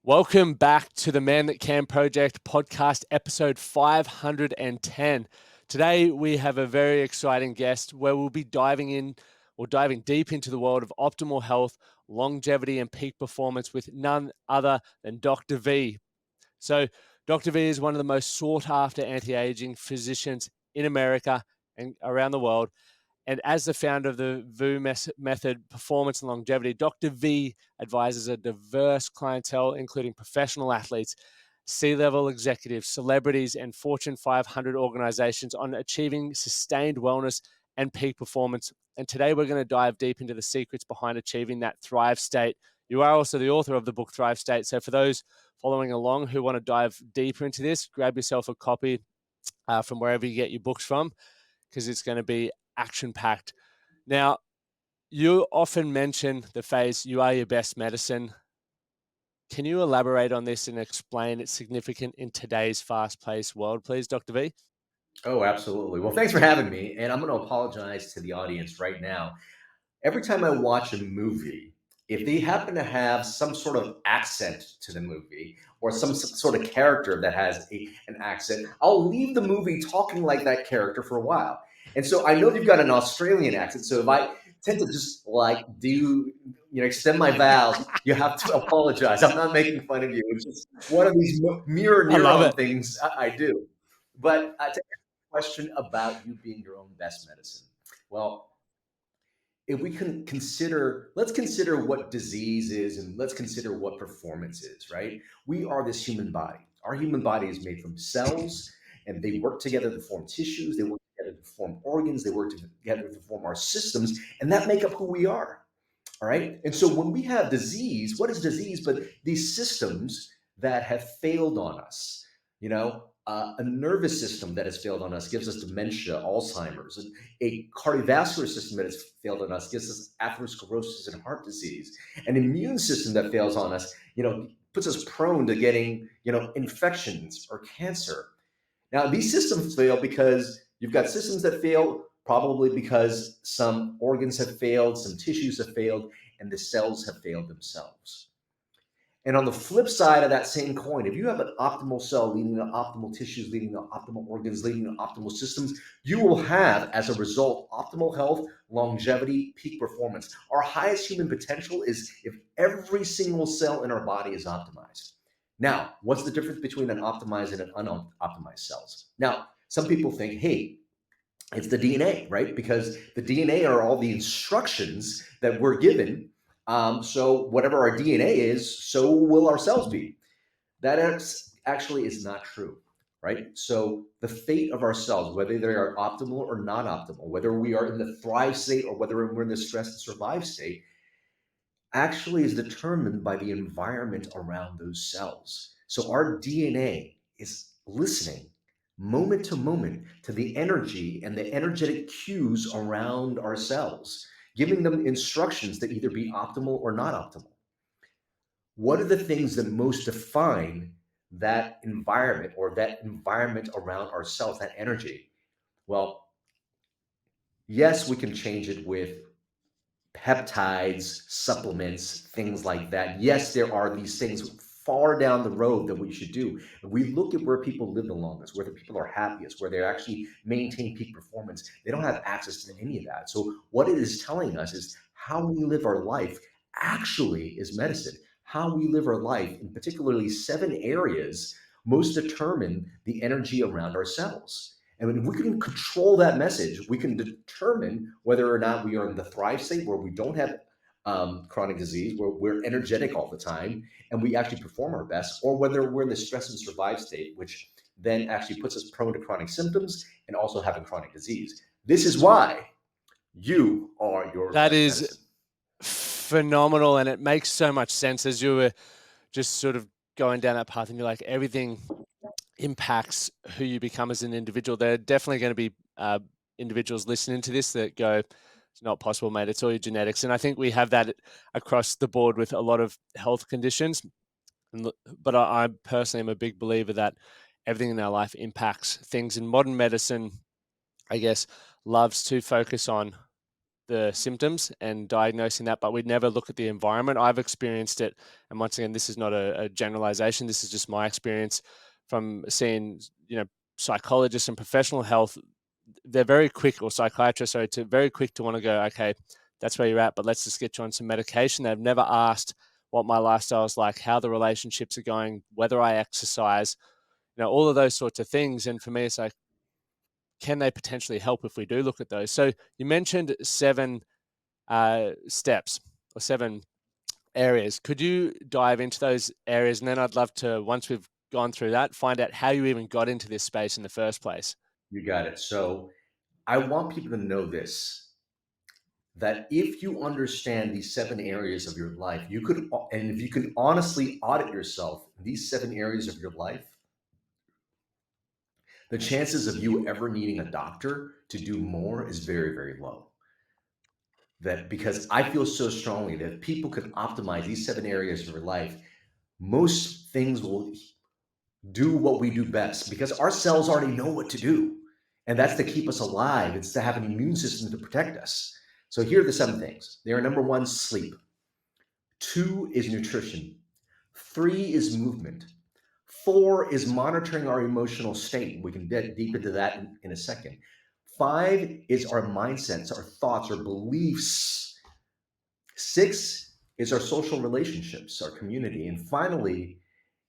Welcome back to the Man That Can Project podcast, episode 510. Today, we have a very exciting guest where we'll be diving deep into the world of optimal health, longevity, and peak performance with none other than Dr. V. So, Dr. V is one of the most sought after anti-aging physicians in America and around the world. And as the founder of the VU method, Performance and Longevity, Dr. V advises a diverse clientele, including professional athletes, C-level executives, celebrities, and Fortune 500 organizations on achieving sustained wellness and peak performance. And today we're going to dive deep into the secrets behind achieving that Thrive state. You are also the author of the book Thrive State. So for those following along who want to dive deeper into this, grab yourself a copy from wherever you get your books from, because it's going to be action-packed. Now, you often mention the phrase, you are your best medicine. Can you elaborate on this and explain its significance in today's fast-paced world, please, Dr. V? Oh, absolutely. Well, thanks for having me. And I'm going to apologize to the audience right now. Every time I watch a movie, if they happen to have some sort of accent to the movie or some sort of character that has an accent, I'll leave the movie talking like that character for a while. And so I know you've got an Australian accent. So if I tend to just extend my vowels, you have to apologize. I'm not making fun of you. It's just one of these mirror I love neuron it. things I do. But to answer the question about you being your own best medicine, well, if we can consider, let's consider what disease is and let's consider what performance is, right? We are this human body. Our human body is made from cells and they work together to form tissues, they work together to form organs, they work together to form our systems, and that make up who we are. All right. And so when we have disease, what is disease but these systems that have failed on us? A nervous system that has failed on us gives us dementia, Alzheimer's, and a cardiovascular system that has failed on us gives us atherosclerosis and heart disease. An immune system that fails on us, puts us prone to getting, infections or cancer. Now, these systems fail because you've got systems that fail, probably because some organs have failed, some tissues have failed, and the cells have failed themselves. And on the flip side of that same coin, if you have an optimal cell leading to optimal tissues, leading to optimal organs, leading to optimal systems, you will have, as a result, optimal health, longevity, peak performance. Our highest human potential is if every single cell in our body is optimized. Now, what's the difference between an optimized and an unoptimized cells? Now, some people think, hey, it's the DNA, right? Because the DNA are all the instructions that we're given. So whatever our DNA is, so will our cells be. That actually is not true, right? So the fate of our cells, whether they are optimal or not optimal, whether we are in the thrive state or whether we're in the stress and survive state, actually is determined by the environment around those cells. So our DNA is listening moment to moment to the energy and the energetic cues around our cells, giving them instructions to either be optimal or not optimal. What are the things that most define that environment or that environment around our cells, that energy? Well, yes, we can change it with peptides, supplements, things like that. Yes, there are these things far down the road that we should do. If we look at where people live the longest, where the people are happiest, where they actually maintain peak performance, they don't have access to any of that. So what it is telling us is how we live our life actually is medicine. How we live our life, in particularly 7 areas, most determine the energy around our cells. And when we can control that message, we can determine whether or not we are in the thrive state where we don't have chronic disease, where we're energetic all the time and we actually perform our best, or whether we're in the stress and survive state, which then actually puts us prone to chronic symptoms and also having chronic disease. This is why you are your That best is medicine. phenomenal, and it makes so much sense as you were just sort of going down that path, and you're like, everything impacts who you become as an individual. There are definitely going to be individuals listening to this that go, it's not possible, mate. It's all your genetics. And I think we have that across the board with a lot of health conditions. But I personally am a big believer that everything in our life impacts things. And modern medicine, I guess, loves to focus on the symptoms and diagnosing that, but we'd never look at the environment. I've experienced it, and once again, this is not a generalization. This is just my experience from seeing, psychologists and professional health. They're very quick, or psychiatrists, sorry, to very quick to want to go, okay, that's where you're at, but let's just get you on some medication. They've never asked what my lifestyle is like, how the relationships are going, whether I exercise, all of those sorts of things. And for me, it's like, can they potentially help if we do look at those? So you mentioned seven steps or seven areas. Could you dive into those areas? And then I'd love to, once we've gone through that, find out how you even got into this space in the first place. You got it. So I want people to know this, that if you understand these 7 areas of your life, you could, and if you can honestly audit yourself in these 7 areas of your life, the chances of you ever needing a doctor to do more is very, very low. That because I feel so strongly that if people could optimize these 7 areas of your life, most things will do what we do best because our cells already know what to do. And that's to keep us alive. It's to have an immune system to protect us. So here are the 7 things. They are: number one, sleep. Two is nutrition. Three is movement. Four is monitoring our emotional state. We can get deep into that in a second. Five is our mindsets, our thoughts, our beliefs. Six is our social relationships, our community. And finally,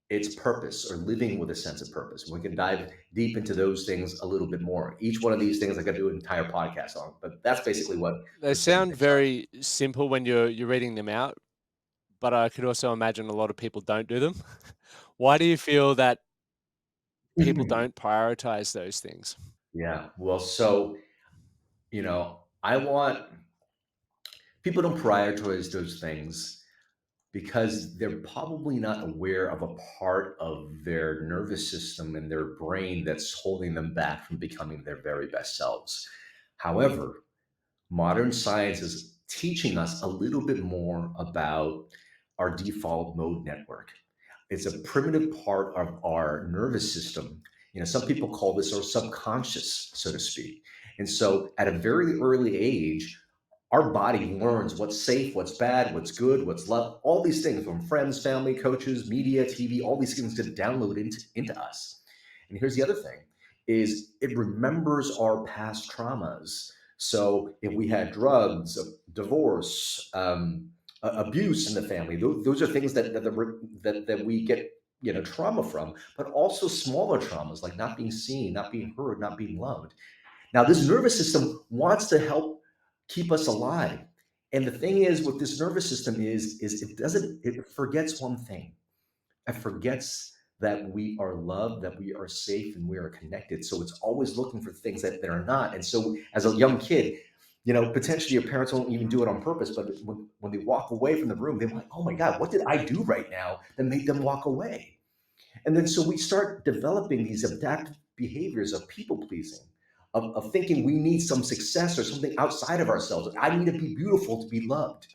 it's purpose, or living with a sense of purpose. We can dive deep into those things a little bit more. Each one of these things I could do an entire podcast on, but that's basically what They those seven sound things are. very simple when you're reading them out, but I could also imagine a lot of people don't do them. Why do you feel that people Mhm. don't prioritize those things? Yeah. Well, so, I want people don't prioritize those things because they're probably not aware of a part of their nervous system and their brain that's holding them back from becoming their very best selves. However, modern science is teaching us a little bit more about our default mode network. It's a primitive part of our nervous system. Some people call this our subconscious, so to speak. And so at a very early age, our body learns what's safe, what's bad, what's good, what's love, all these things from friends, family, coaches, media, TV, all these things get downloaded into us. And here's the other thing is it remembers our past traumas. So if we had drugs, divorce, abuse in the family, those are things that we get trauma from, but also smaller traumas like not being seen, not being heard, not being loved. Now, this nervous system wants to help keep us alive. And the thing is with this nervous system is it forgets one thing. It forgets that we are loved, that we are safe, and we are connected. So it's always looking for things that are not. And so as a young kid, potentially your parents won't even do it on purpose, but when they walk away from the room, they're like, oh my God, what did I do right now that made them walk away? And then so we start developing these adaptive behaviors of people pleasing, of thinking we need some success or something outside of ourselves. I need to be beautiful to be loved.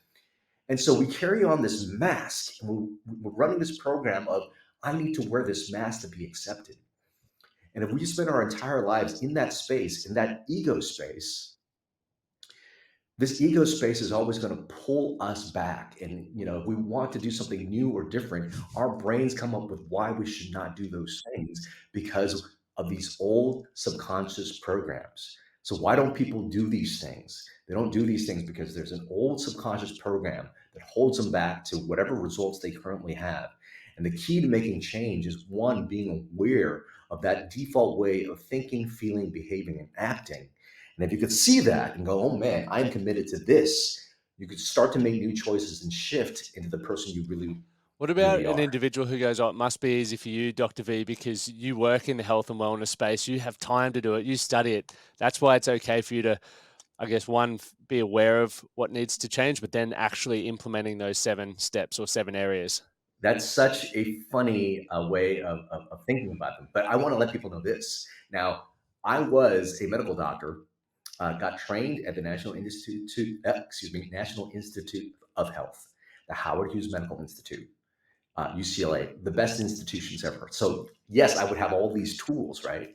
And so we carry on this mask, and we're running this program of, I need to wear this mask to be accepted. And if we spend our entire lives in that space, in that ego space, this ego space is always going to pull us back. And if we want to do something new or different, our brains come up with why we should not do those things because of these old subconscious programs. So why don't people do these things? They don't do these things because there's an old subconscious program that holds them back to whatever results they currently have. And the key to making change is, one, being aware of that default way of thinking, feeling, behaving, and acting. And if you could see that and go, oh man, I'm committed to this, you could start to make new choices and shift into the person you really, What about really an are. individual who goes, "Oh, it must be easy for you, Dr. V, because you work in the health and wellness space. You have time to do it. You study it. That's why it's okay for you to, I guess, one, be aware of what needs to change, but then actually implementing those seven steps or seven areas." That's such a funny way of thinking about them. But I want to let people know this. Now, I was a medical doctor, got trained at the National Institute of Health, the Howard Hughes Medical Institute. UCLA, the best institutions ever. So, yes, I would have all these tools, right?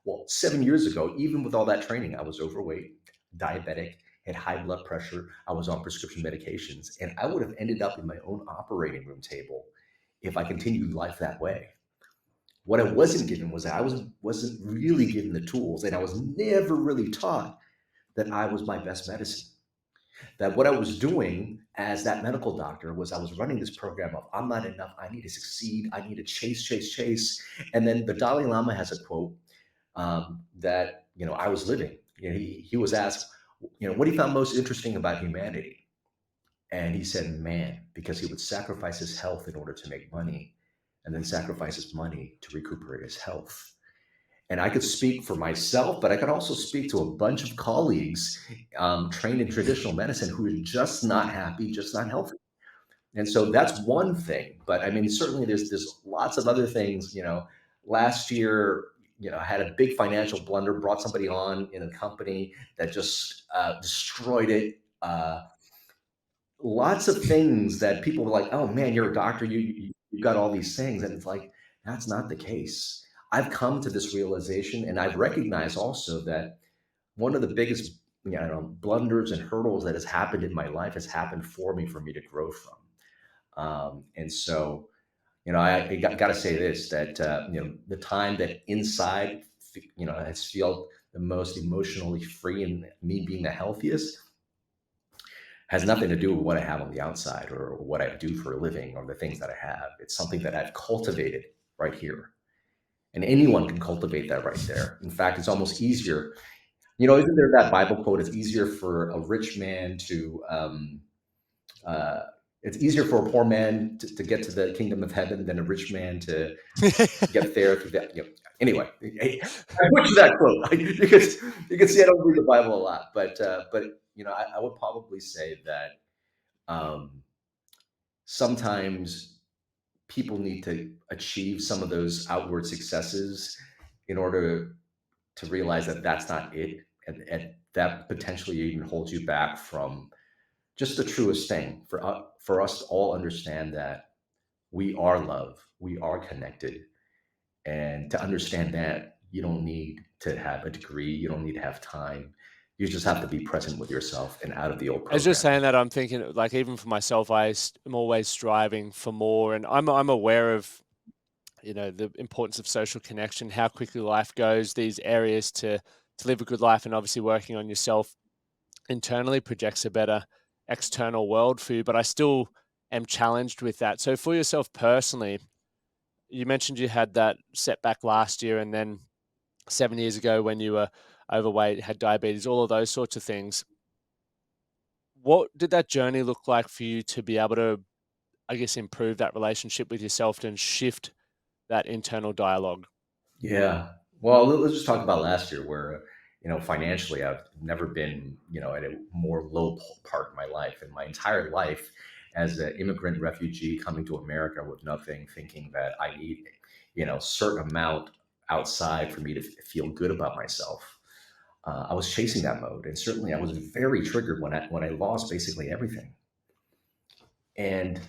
Well, 7 years ago, even with all that training, I was overweight, diabetic, had high blood pressure. I was on prescription medications, and I would have ended up in my own operating room table if I continued life that way. What I wasn't given was that wasn't really given the tools, and I was never really taught that I was my best medicine. That what I was doing as that medical doctor was I was running this program of I'm not enough. I need to succeed. I need to chase, chase, chase. And then the Dalai Lama has a quote that I was living. He was asked, what he found most interesting about humanity, and he said, man, because he would sacrifice his health in order to make money, and then sacrifice his money to recuperate his health. And I could speak for myself, but I could also speak to a bunch of colleagues trained in traditional medicine who are just not happy, just not healthy. And so that's one thing. But I mean, certainly there's lots of other things. Last year, I had a big financial blunder, brought somebody on in a company that just destroyed it. Lots of things that people were like, "Oh man, you're a doctor. You got all these things," and it's like that's not the case. I've come to this realization, and I've recognized also that one of the biggest blunders and hurdles that has happened in my life has happened for me to grow from. And so, I got to say this that the time that inside, has felt the most emotionally free and me being the healthiest has nothing to do with what I have on the outside or what I do for a living or the things that I have. It's something that I've cultivated right here. And anyone can cultivate that right there. In fact, it's almost easier. Isn't there that Bible quote? It's easier for a rich man to, uh, it's easier for a poor man to get to the kingdom of heaven than a rich man to get there through that. Anyway, I butchered that quote because you can see I don't read the Bible a lot, but I would probably say that um, sometimes people need to achieve some of those outward successes in order to realize that that's not it, and that potentially even holds you back from just the truest thing for us to all understand that we are love, we are connected, and to understand that you don't need to have a degree, you don't need to have time. You just have to be present with yourself and out of the old As you're saying programming. that, I'm thinking, like, even for myself, am always striving for more, and I'm aware of, the importance of social connection, how quickly life goes, these areas to live a good life, and obviously working on yourself internally projects a better external world for you, but I still am challenged with that. So for yourself personally, you mentioned you had that setback last year and then 7 years ago when you were overweight, had diabetes, all of those sorts of things. What did that journey look like for you to be able to, I guess, improve that relationship with yourself and shift that internal dialogue? Yeah. Well, let's just talk about last year where, financially, I've never been, at a more low part in my life. In my entire life, as an immigrant refugee coming to America with nothing, thinking that I need, certain amount outside for me to feel good about myself. I was chasing that mode, and certainly I was very triggered when I lost basically everything. And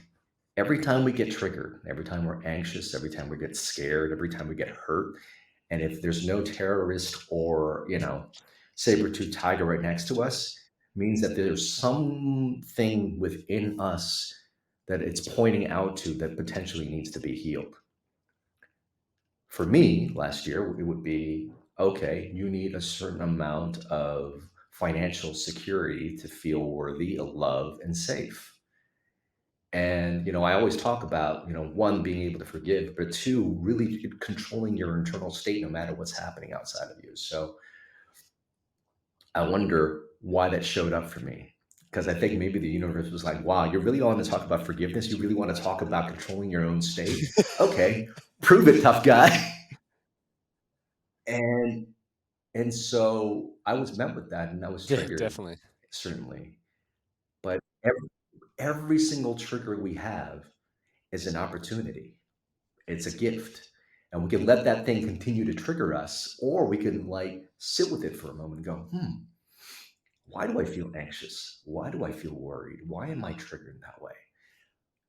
every time we get triggered, every time we're anxious, every time we get scared, every time we get hurt, and if there's no terrorist or, saber-tooth tiger right next to us, means that there's something within us that it's pointing out to that potentially needs to be healed. For me, last year, it would be okay, you need a certain amount of financial security to feel worthy of love and safe. And, I always talk about, one, being able to forgive, but two, really controlling your internal state no matter what's happening outside of you. So I wonder why that showed up for me. Because I think maybe the universe was like, wow, you really want to talk about forgiveness? You really want to talk about controlling your own state? Okay, prove it, tough guy. And so I was met with that and I was Yeah, triggered, definitely. certainly. But every single trigger we have is an opportunity. It's a gift. And we can let that thing continue to trigger us, or we can like sit with it for a moment and go, why do I feel anxious? Why do I feel worried? Why am I triggered that way?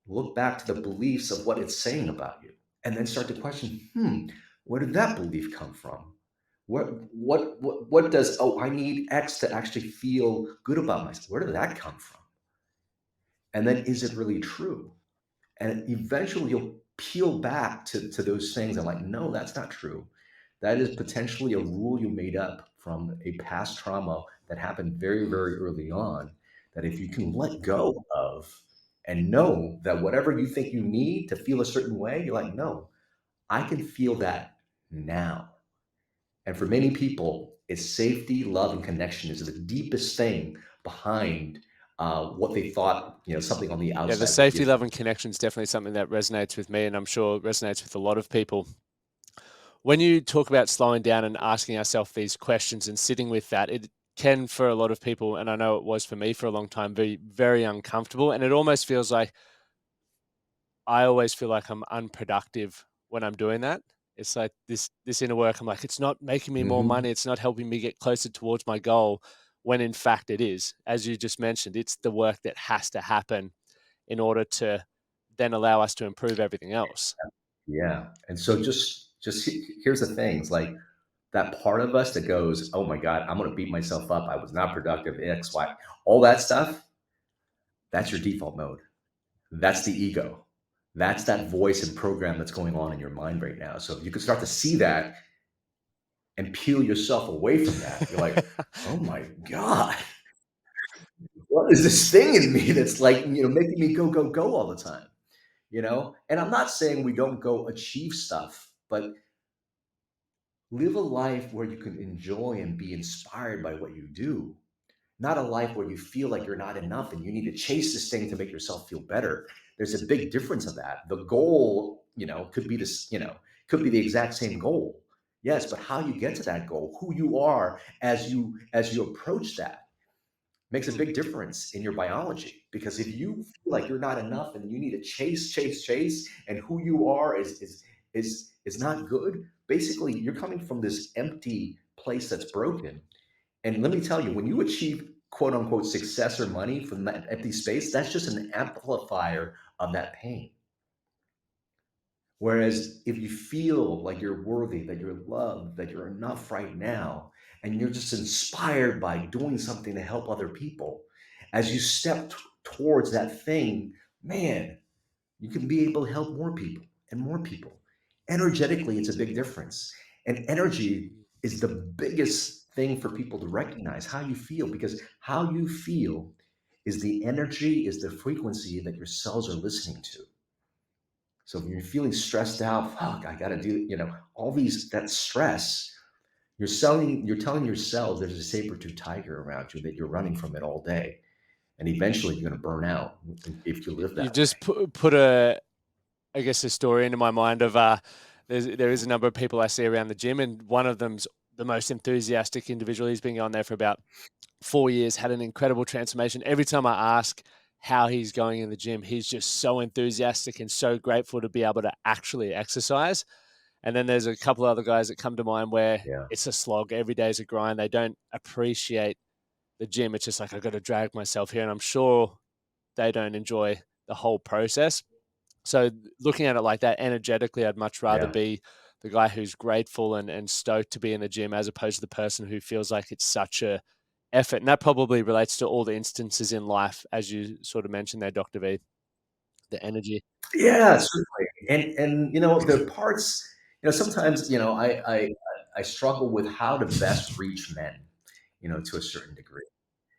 Look back to the beliefs of what it's saying about you, and then start to question, where did that belief come from? What does, oh, I need X to actually feel good about myself. Where did that come from? And then is it really true? And eventually you'll peel back to those things and like, no, that's not true. That is potentially a rule you made up from a past trauma that happened very, very early on. That if you can let go of and know that whatever you think you need to feel a certain way, you're like, no, I can feel that now. And for many people, it's safety, love, and connection is the deepest thing behind what they thought, something on the Yeah, the outside would safety, give love, them. and connection is definitely something that resonates with me, and I'm sure resonates with a lot of people. When you talk about slowing down and asking ourselves these questions and sitting with that, it can, for a lot of people, and I know it was for me for a long time, be very uncomfortable. And it almost feels like I always feel like I'm unproductive when I'm doing that. It's like this inner work. I'm like, it's not making me more Mhm. money. It's not helping me get closer towards my goal. When in fact it is, as you just mentioned, it's the work that has to happen in order to then allow us to improve everything else. Yeah, and so just here's the thing, it's like that part of us that goes, "Oh my god, I'm gonna beat myself up. I was not productive, X, Y." All that stuff, that's your default mode. That's the ego. That's that voice and program that's going on in your mind right now. So if you could start to see that and peel yourself away from that, you're like, "Oh my god, what is this thing in me that's like, making me go, go, go all the time?" And I'm not saying we don't go achieve stuff, but live a life where you can enjoy and be inspired by what you do, not a life where you feel like you're not enough and you need to chase this thing to make yourself feel better. There's a big difference of that. The goal, could be this, could be the exact same goal. Yes, but how you get to that goal, who you are as you approach that makes a big difference in your biology. Because if you feel like you're not enough and you need to chase, chase, chase, and who you are is not good, basically you're coming from this empty place that's broken. And let me tell you, when you achieve quote unquote success or money from that empty space, that's just an amplifier of that pain. Whereas if you feel like you're worthy, that you're loved, that you're enough right now, and you're just inspired by doing something to help other people, as you step towards that thing, man, you can be able to help more people and more people. Energetically, it's a big difference. And energy is the biggest thing for people to recognize how you feel, because how you feel is the energy, is the frequency that your cells are listening to. So if you're feeling stressed out, fuck, I gotta do, all these that stress, you're telling your cells there's a saber-tooth tiger around you that you're running from it all day. And eventually you're gonna burn out if you live You've that way. just put a, I guess, a story into my mind of there is a number of people I see around the gym, and one of them's the most enthusiastic individual. He's been going there for about 4 years, had an incredible transformation. Every time I ask how he's going in the gym, he's just so enthusiastic and so grateful to be able to actually exercise. And then there's a couple other guys that come to mind where Yeah. it's a slog. Every day is a grind. They don't appreciate the gym. It's just like, I got to drag myself here. And I'm sure they don't enjoy the whole process. So looking at it like that energetically, I'd much rather Yeah. be the guy who's grateful and stoked to be in the gym as opposed to the person who feels like it's such a effort. And that probably relates to all the instances in life, as you sort of mentioned there, Dr. V, the energy. Yeah, certainly. And the parts, sometimes, I struggle with how to best reach men, to a certain degree,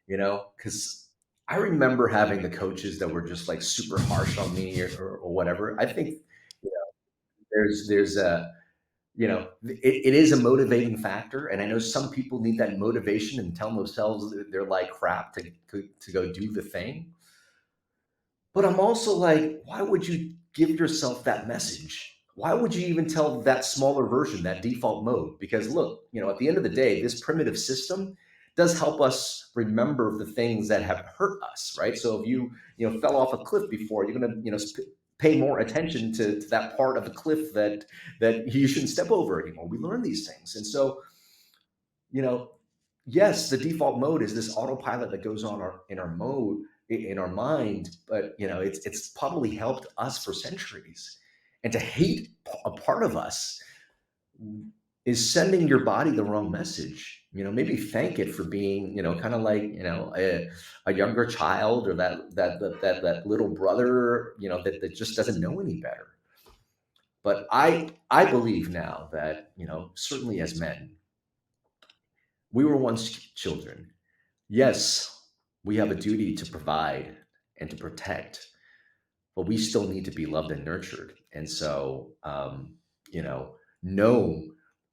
because I remember having the coaches that were just like super harsh on me or whatever. I think, you know, there's a, it is a motivating factor. And I know some people need that motivation and tell themselves that they're like crap to go do the thing. But I'm also like, why would you give yourself that message? Why would you even tell that smaller version, that default mode? Because look, at the end of the day, this primitive system does help us remember the things that have hurt us, right? So if you fell off a cliff before, you're gonna, pay more attention to that part of the cliff that you shouldn't step over anymore. We learn these things, and so you know, yes, the default mode is this autopilot that goes on in our mode in our mind, but it's probably helped us for centuries. And to hate a part of us, is sending your body the wrong message. Maybe thank it for being, kind of like, a younger child, or that little brother, that just doesn't know any better. But I believe now that, certainly as men, we were once children. Yes, we have a duty to provide and to protect, but we still need to be loved and nurtured. And so, know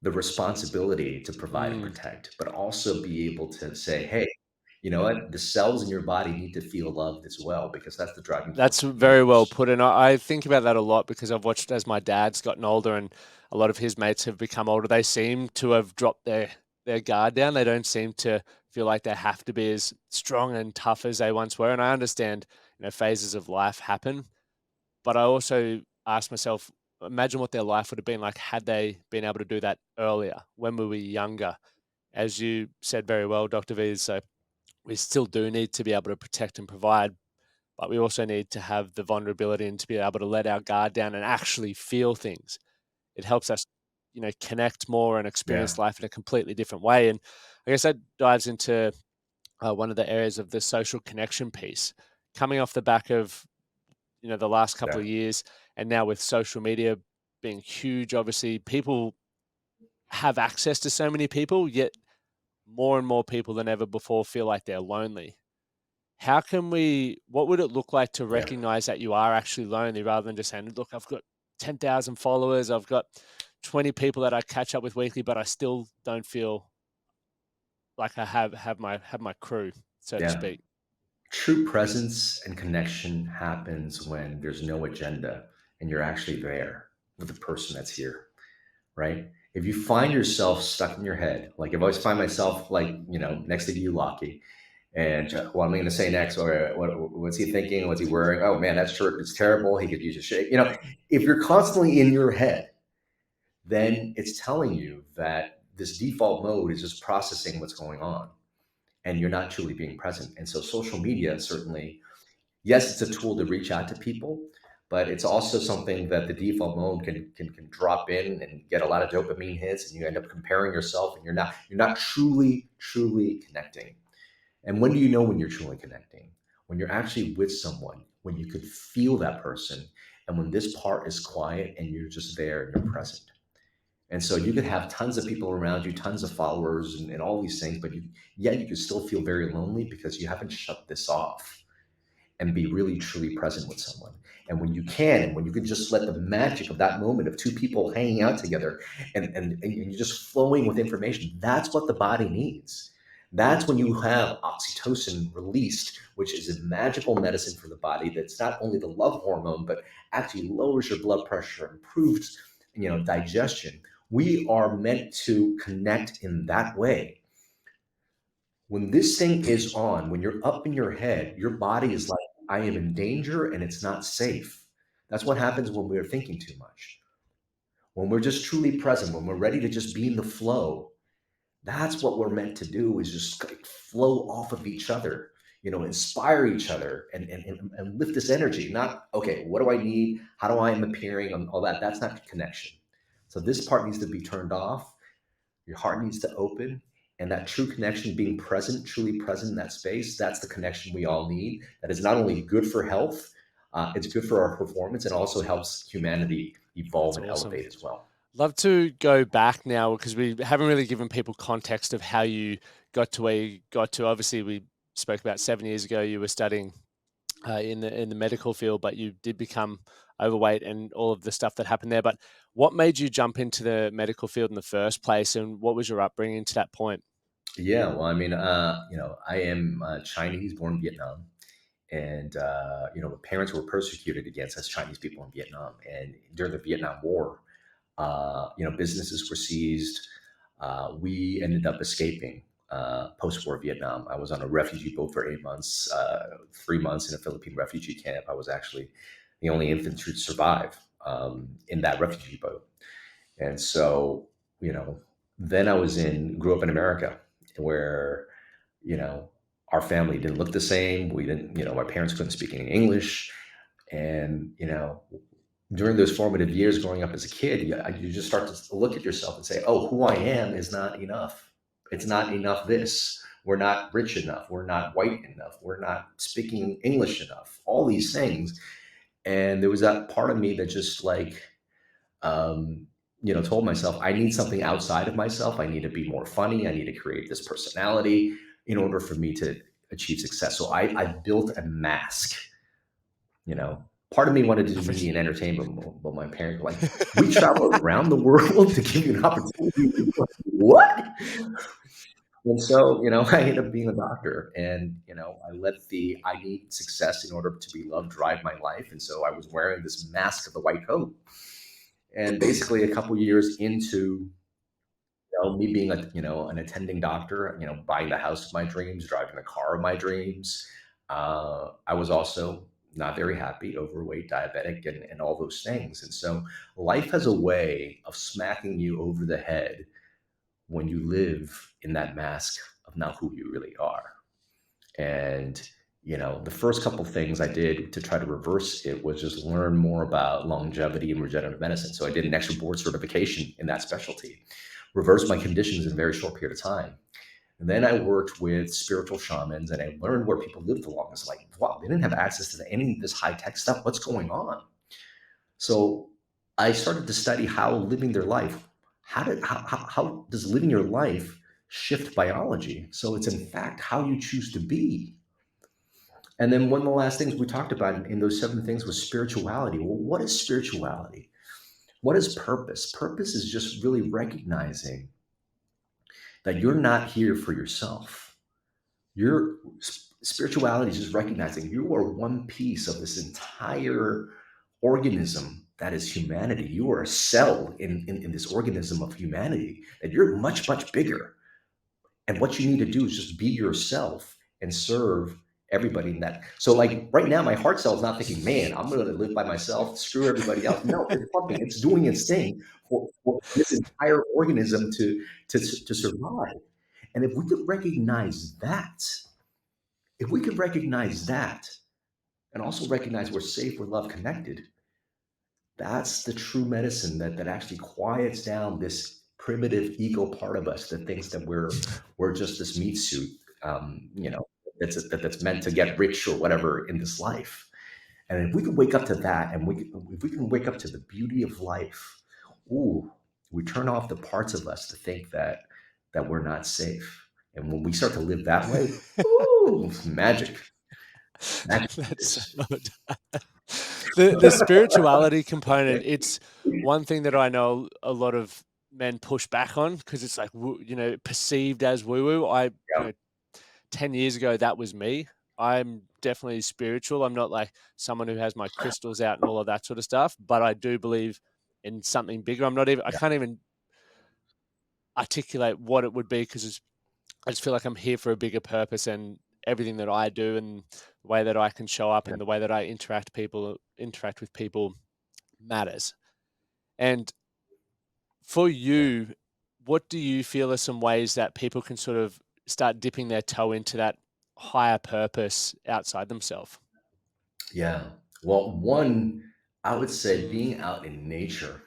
the responsibility to provide and Mm. protect, but also be able to say, hey, you know what? The cells in your body need to feel loved as well, because that's the driving That's force of the very well universe. put, and I think about that a lot because I've watched as my dad's gotten older and a lot of his mates have become older. They seem to have dropped their guard down. They don't seem to feel like they have to be as strong and tough as they once were. And I understand, phases of life happen, but I also ask myself, imagine what their life would have been like had they been able to do that earlier when we were younger. As you said very well, Dr. V, so we still do need to be able to protect and provide, but we also need to have the vulnerability and to be able to let our guard down and actually feel things. It helps us, connect more and Yeah, experience life in a completely different way. And I guess that dives into one of the areas of the social connection piece, coming off the back of the last couple yeah, of years, and now with social media being huge. Obviously, people have access to so many people, yet more and more people than ever before feel like they're lonely. How can we what would it look like to yeah. recognize that you are actually lonely rather than just saying, "Look, I've got 10,000 followers, I've got 20 people that I catch up with weekly, but I still don't feel like I have my crew," so to Yeah. speak. True presence and connection happens when there's no agenda and you're actually there with the person that's here, right? If you find yourself stuck in your head, like if I always find myself like, next to you, Lockie, and what am I going to say next? Or what's he thinking? What's he wearing? Oh man, that shirt is terrible. He could use a shake. If you're constantly in your head, then it's telling you that this default mode is just processing what's going on, and you're not truly being present. And so social media, certainly, yes, it's a tool to reach out to people, but it's also something that the default mode can drop in and get a lot of dopamine hits, and you end up comparing yourself, and you're not truly connecting. And when do you know when you're truly connecting? When you're actually with someone, when you could feel that person, and when this part is quiet and you're just there and you're present. And so you could have tons of people around you, tons of followers, and all these things, but yet you could still feel very lonely because you haven't shut this off and be really truly present with someone. And when you can, and when you can just let the magic of that moment of two people hanging out together, and you're just flowing with information, that's what the body needs. That's when you have oxytocin released, which is a magical medicine for the body that's not only the love hormone, but actually lowers your blood pressure, improves, digestion. We are meant to connect in that way. When this thing is on, when you're up in your head, your body is like, I am in danger and it's not safe. That's what happens when we're thinking too much. When we're just truly present, when we're ready to just be in the flow, that's what we're meant to do, is just like flow off of each other, inspire each other, and lift this energy. Not, okay, what do I need? How do I am appearing? And all that. That's not connection. So this part needs to be turned off. Your heart needs to open, and that true connection, being present, truly present in that space, that's the connection we all need. That is not only good for health, it's good for our performance, and also helps humanity evolve That's and awesome. elevate as well. Love to go back now because we haven't really given people context of how you got to where you got to. Obviously, we spoke about 7 years ago, you were studying in the medical field, but you did become overweight and all of the stuff that happened there. But what made you jump into the medical field in the first place, and what was your upbringing to that point? Yeah, well, I mean, I am Chinese, born in Vietnam, and my parents were persecuted against as Chinese people in Vietnam, and during the Vietnam War, businesses were seized. We ended up escaping post-war Vietnam. I was on a refugee boat for 8 months, 3 months in a Philippine refugee camp. I was actually the only infantry to survive in that refugee boat. And so, you know, then grew up in America, where, you know, our family didn't look the same. We didn't, my parents couldn't speak any English. And, during those formative years growing up as a kid, you just start to look at yourself and say, "Oh, who I am is not enough. It's not enough this. We're not rich enough. We're not white enough. We're not speaking English enough." All these things. And there was that part of me that just like, um, told myself, I need something outside of myself. I need to be more funny. I need to create this personality in order for me to achieve success. So I built a mask. Part of me wanted to do media and entertainment, but my parents were like, "We travel around the world to give you an opportunity." What? And so, I ended up being a doctor, and I let the "I need success in order to be loved" drive my life, and so I was wearing this mask of the white coat. And basically, a couple years into me being an attending doctor, buying the house of my dreams, driving the car of my dreams, I was also not very happy, overweight, diabetic, and all those things. And so life has a way of smacking you over the head when you live in that mask of not who you really are. And the first couple things I did to try to reverse it was just learn more about longevity and regenerative medicine. So I did an extra board certification in that specialty, reversed my conditions in a very short period of time. And then I worked with spiritual shamans, and I learned where people lived the longest. Like, wow, they didn't have access to any of this high tech stuff. What's going on? So I started to study how living their life, how does living your life shift biology? So it's in fact how you choose to be. And then one of the last things we talked about in those seven things was spirituality. Well, what is spirituality? What is purpose? Purpose is just really recognizing that you're not here for yourself. Your spirituality is just recognizing you are one piece of this entire organism that is humanity. You are a cell in this organism of humanity, that you're much, much bigger. And what you need to do is just be yourself and serve everybody in that. So, like right now, my heart cell is not thinking, "Man, I'm going to live by myself, screw everybody else." No, it's pumping, it's doing its thing for this entire organism to survive. And if we could recognize that, and also recognize we're safe, we're love connected, that's the true medicine that actually quiets down this primitive ego part of us that thinks that we're just this meat suit, um, you know, that's meant to get rich or whatever in this life. And if we could wake up to that, and if we can wake up to the beauty of life, ooh, we turn off the parts of us to think that we're not safe. And when we start to live that way, ooh, it's magic. Magic That's so is. good. The spirituality component, it's one thing that I know a lot of men push back on because it's like, perceived as woo-woo. Yeah, 10 years ago, that was me. I'm definitely spiritual. I'm not like someone who has my crystals out and all of that sort of stuff, but I do believe in something bigger. I yeah, can't even articulate what it would be because I just feel like I'm here for a bigger purpose, and everything that I do and the way that I can show up yeah, and the way that I interact with people matters. And for yeah. you, what do you feel are some ways that people can sort of start dipping their toe into that higher purpose outside themselves? Yeah. Well, one, I would say Mm. being out in nature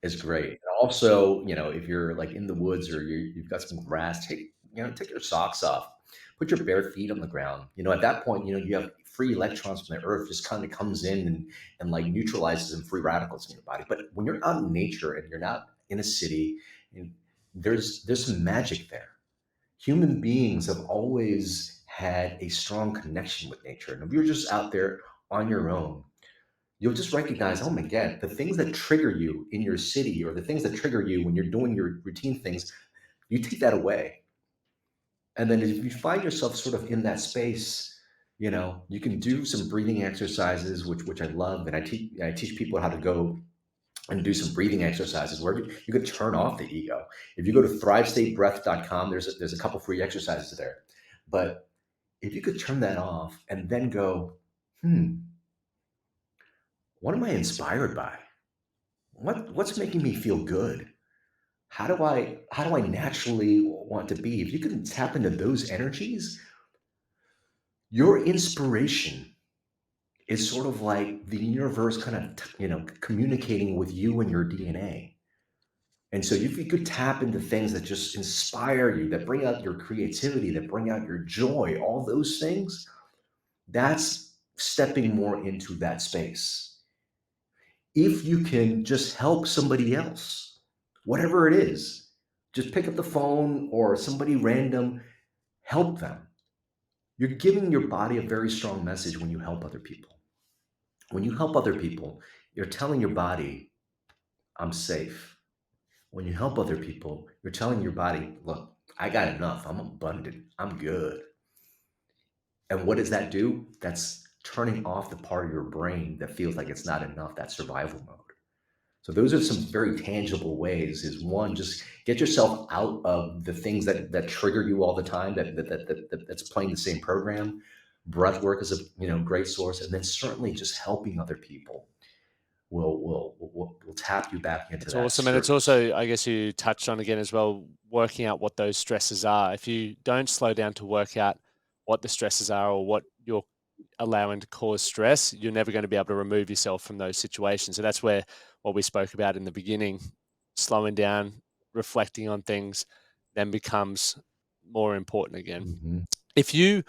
is great. And also, if you're like in the woods or you've got some grass, take your socks off, put your bare feet on the ground. At that point, you have free electrons from the earth just kind of comes in and like neutralizes some free radicals in your body. But when you're out in nature and you're not in a city, and there's some magic there. Human beings have always had a strong connection with nature. And if you're just out there on your own, you'll just recognize, oh my God, the things that trigger you in your city or the things that trigger you when you're doing your routine things, you take that away. And then if you find yourself sort of in that space, you can do some breathing exercises, which I love. And I teach people how to go and do some breathing exercises where you could turn off the ego. If you go to thrivestatebreath.com, there's a couple free exercises there. But if you could turn that off and then go, what am I inspired by? What's making me feel good? How do I naturally want to be? If you can tap into those energies, your inspiration is sort of like the universe kind of, communicating with you and your DNA. And so if you could tap into things that just inspire you, that bring out your creativity, that bring out your joy, all those things, that's stepping more into that space. If you can just help somebody else, whatever it is, just pick up the phone or somebody random, help them. You're giving your body a very strong message when you help other people. When you help other people, you're telling your body, I'm safe. When you help other people, you're telling your body, look, I got enough. I'm abundant. I'm good. And what does that do? That's turning off the part of your brain that feels like it's not enough, that survival mode. So those are some very tangible ways. Is one, just get yourself out of the things that trigger you all the time, that's playing the same program. Breath work is a great source, and then certainly just helping other people will tap you back into That's that awesome. And it's surface. also, I guess you touched on again as well, working out what those stresses are. If you don't slow down to work out what the stresses are or what you're allowing to cause stress, you're never going to be able to remove yourself from those situations. So that's where what we spoke about in the beginning, slowing down, reflecting on things, then becomes more important again. Mhm. If you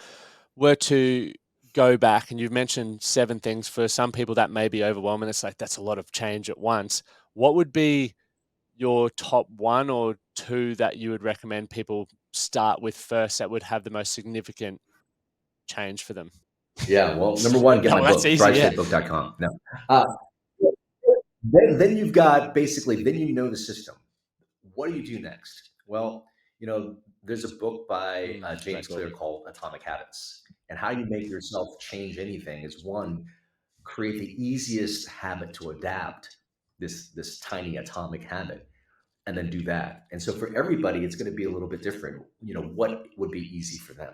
were to go back, and you've mentioned 7 things, for some people that may be overwhelming, it's like that's a lot of change at once. What would be your top 1 or 2 that you would recommend people start with first that would have the most significant change for them? Yeah, well, number one, get That my one, that's book, easy, yeah. thrivestatebook.com. No. Uh, then you've got basically, then you know the system. What do you do next? Well, there's a book by Great James book. Clear called Atomic Habits. And how you make yourself change anything is one, create the easiest habit to adapt, this tiny atomic habit, and then do that. And so for everybody, it's going to be a little bit different. What would be easy for them?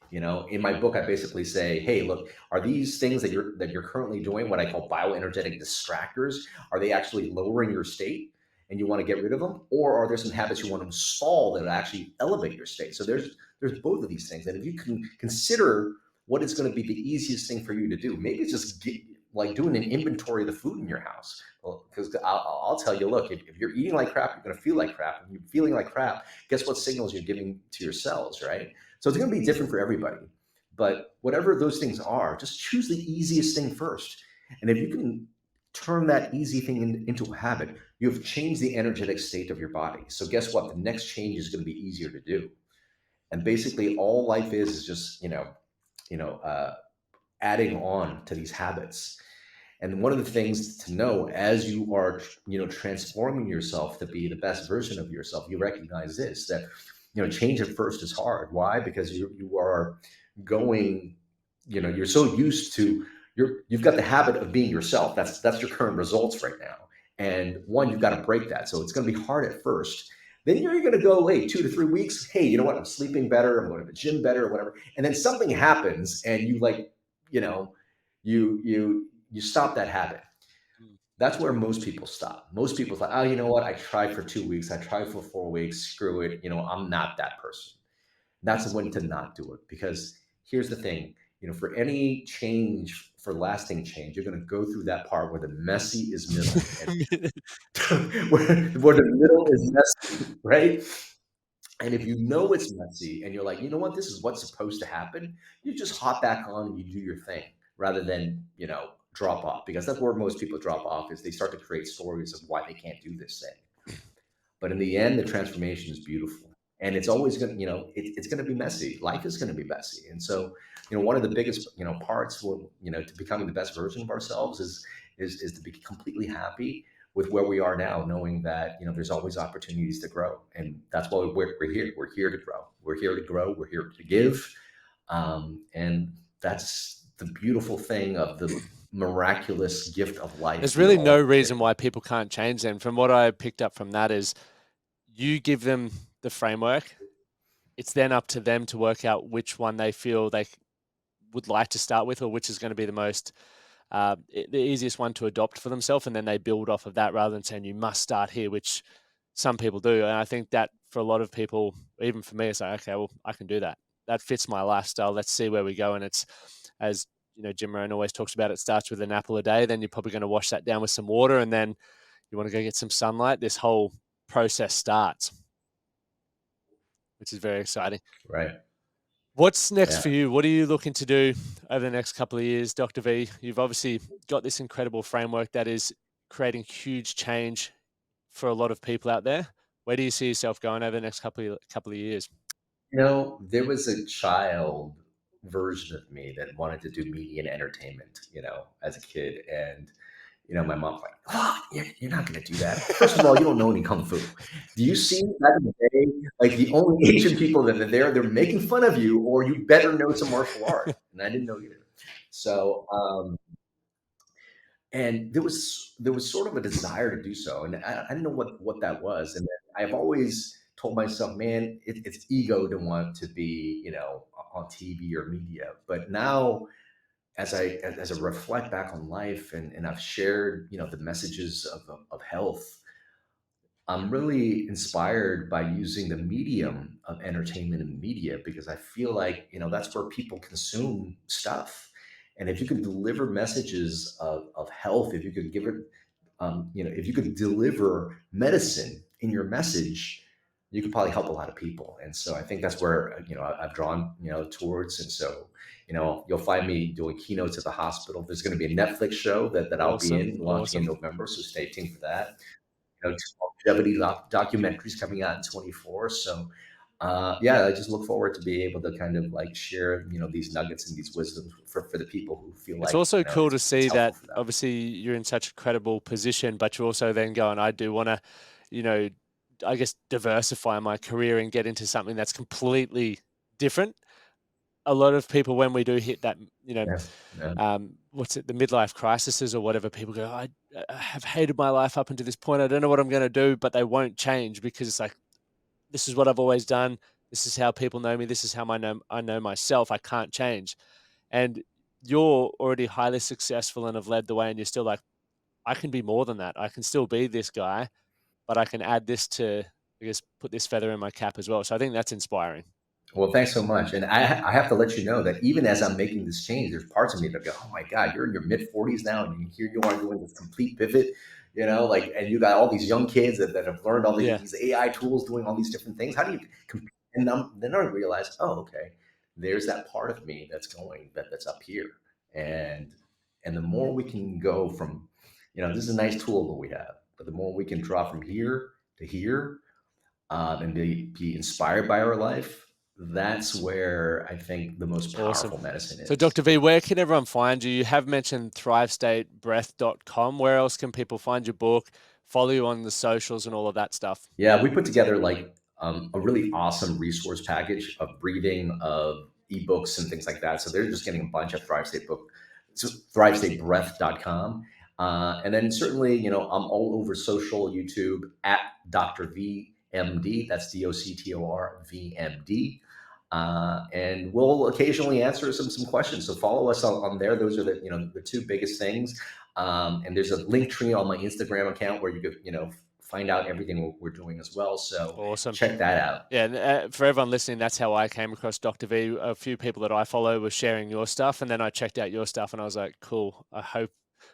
In my book, I basically say, hey, look, are these things that you're currently doing what I call bioenergetic distractors? Are they actually lowering your state and you want to get rid of them? Or are there some habits you want to install that actually elevate your state? So there's both of these things. And if you can consider what is going to be the easiest thing for you to do, maybe it's just like doing an inventory of the food in your house. Because I'll tell you, look, if you're eating like crap, you're going to feel like crap. And you're feeling like crap, guess what signals you're giving to your cells, right? So it's going to be different for everybody. But whatever those things are, just choose the easiest thing first. And if you can turn that easy thing into a habit, you have changed the energetic state of your body. So guess what? The next change is going to be easier to do. And basically, all life is just you know, uh, adding on to these habits. And one of the things to know as you are, transforming yourself to be the best version of yourself, you recognize this, that, change at first is hard. Why? Because you are going, you're so used to you've got the habit of being yourself. That's your current results right now. And one, you've got to break that. So it's going to be hard at first. Then you're going to go, hey, 2 to 3 weeks. Hey, you know what? I'm sleeping better. I'm going to the gym better, or whatever. And then something happens, and you like, you know, you stop that habit. Mm. That's where most people stop. Most people like, oh, you know what? I tried for 2 weeks. I tried for 4 weeks. Screw it. I'm not that person. That's when to not do it. Because here's the thing, for any change, for lasting change, you're going to go through that part where the messy is middle and where the middle is messy, right? And if you know it's messy and you're like, you know what, this is what's supposed to happen, you just hop back on and you do your thing rather than, drop off, because that's where most people drop off, is they start to create stories of why they can't do this thing. But in the end, the transformation is beautiful. And it's always going to, it's going to be messy. Life is going to be messy. And so, one of the biggest, parts for, to becoming the best version of ourselves is to be completely happy with where we are now, knowing that, there's always opportunities to grow. And that's why we're here. We're here to grow. We're here to grow. We're here to give. And that's the beautiful thing of the miraculous gift of life There's we really no all reason share. why people can't change them. From what I picked up from that is you give them the framework. It's then up to them to work out which one they feel they would like to start with, or which is going to be the most the easiest one to adopt for themselves, and then they build off of that rather than saying you must start here, which some people do. And I think that for a lot of people, even for me, it's like, okay, well, I can do that. That fits my lifestyle. Let's see where we go. And it's, as Jim Rohn always talks about, it starts with an apple a day. Then you're probably going to wash that down with some water, and then you want to go get some sunlight. This whole process starts, which is very exciting. Right. What's next for Yeah. you? What are you looking to do over the next couple of years, Dr. V? You've obviously got this incredible framework that is creating huge change for a lot of people out there. Where do you see yourself going over the next couple of years? There was a child version of me that wanted to do media and entertainment, as a kid. And, my mom's like, oh, you're not going to do that. First of all, you don't know any Kung Fu. Do you see back in the day, like the only Asian people that are there, they're making fun of you, or you better know some martial art. And I didn't know either. So, and there was sort of a desire to do so, and I didn't know what that was. And then I've always told myself, man, it's ego to want to be, on TV or media. But now, as I reflect back on life, and I've shared, the messages of health, I'm really inspired by using the medium of entertainment and media, because I feel like, that's where people consume stuff. And if you can deliver messages of health, if you could give it, if you could deliver medicine in your message, you could probably help a lot of people. And so I think that's where, I've drawn, towards. And so, you'll find me doing keynotes at the hospital. There's going to be a Netflix show that I'll be Awesome, in, launching in awesome. November. So stay tuned for that. Two longevity documentaries coming out in 24. So, yeah, I just look forward to being able to kind of like share, these nuggets and these wisdoms for the people who feel It's like, also cool to it's see helpful that for them. obviously you're in such a credible position, but you're also then going, I do want to, you know, I guess diversify my career and get into something that's completely different. A lot of people, when we do hit that, Yeah. Yeah. what's it, the midlife crises or whatever, people go, I have hated my life up until this point. I don't know what I'm going to do, but they won't change because it's like, this is what I've always done. This is how people know me. This is how I know myself. I can't change. And you're already highly successful and have led the way, and you're still like, I can be more than that. I can still be this guy, but I can add this to, I guess, put this feather in my cap as well. So I think that's inspiring. Well, thanks so much. And I have to let you know that even as I'm making this change, there's parts of me that go, "Oh my God, you're in your mid 40s now, and here you are doing this complete pivot." Like, and you got all these young kids that have learned all Yeah, these AI tools, doing all these different things. How do you compete? And then I realized, oh, okay, there's that part of me that's up here, and the more we can go from, this is a nice tool that we have, but the more we can draw from here to here, and be inspired by our life, that's where I think the most awesome. powerful medicine So, is. Dr. V, where can everyone find you? You have mentioned thrivestatebreath.com. Where else can people find your book, follow you on the socials, and all of that stuff? Yeah, we put together like, a really awesome resource package of breathing, of ebooks and things like that. So they're just getting a bunch of Thrive State book, so thrivestatebreath.com. And then certainly, I'm all over social, YouTube at Dr. VMD. That's DOCTOR VMD. And we'll occasionally answer some questions. So follow us on there. Those are the two biggest things. And there's a link tree on my Instagram account where you could, find out everything we're doing as well. So Awesome. check that out. Yeah, and for everyone listening, that's how I came across Dr. V. A few people that I follow were sharing your stuff, and then I checked out your stuff, and I was like, cool. I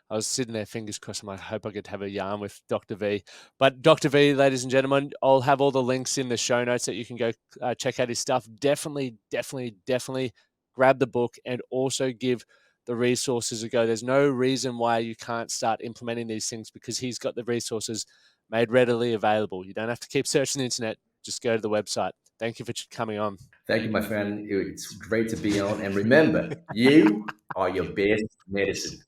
was sitting there, fingers crossed. I'm like, I hope I get to have a yarn with Dr. V. But Dr. V, ladies and gentlemen, I'll have all the links in the show notes that you can go check out his stuff. Definitely, definitely, definitely grab the book and also give the resources a go. There's no reason why you can't start implementing these things because he's got the resources made readily available. You don't have to keep searching the internet. Just go to the website. Thank you for coming on. Thank you, my friend. It's great to be on. And remember, you are your best medicine.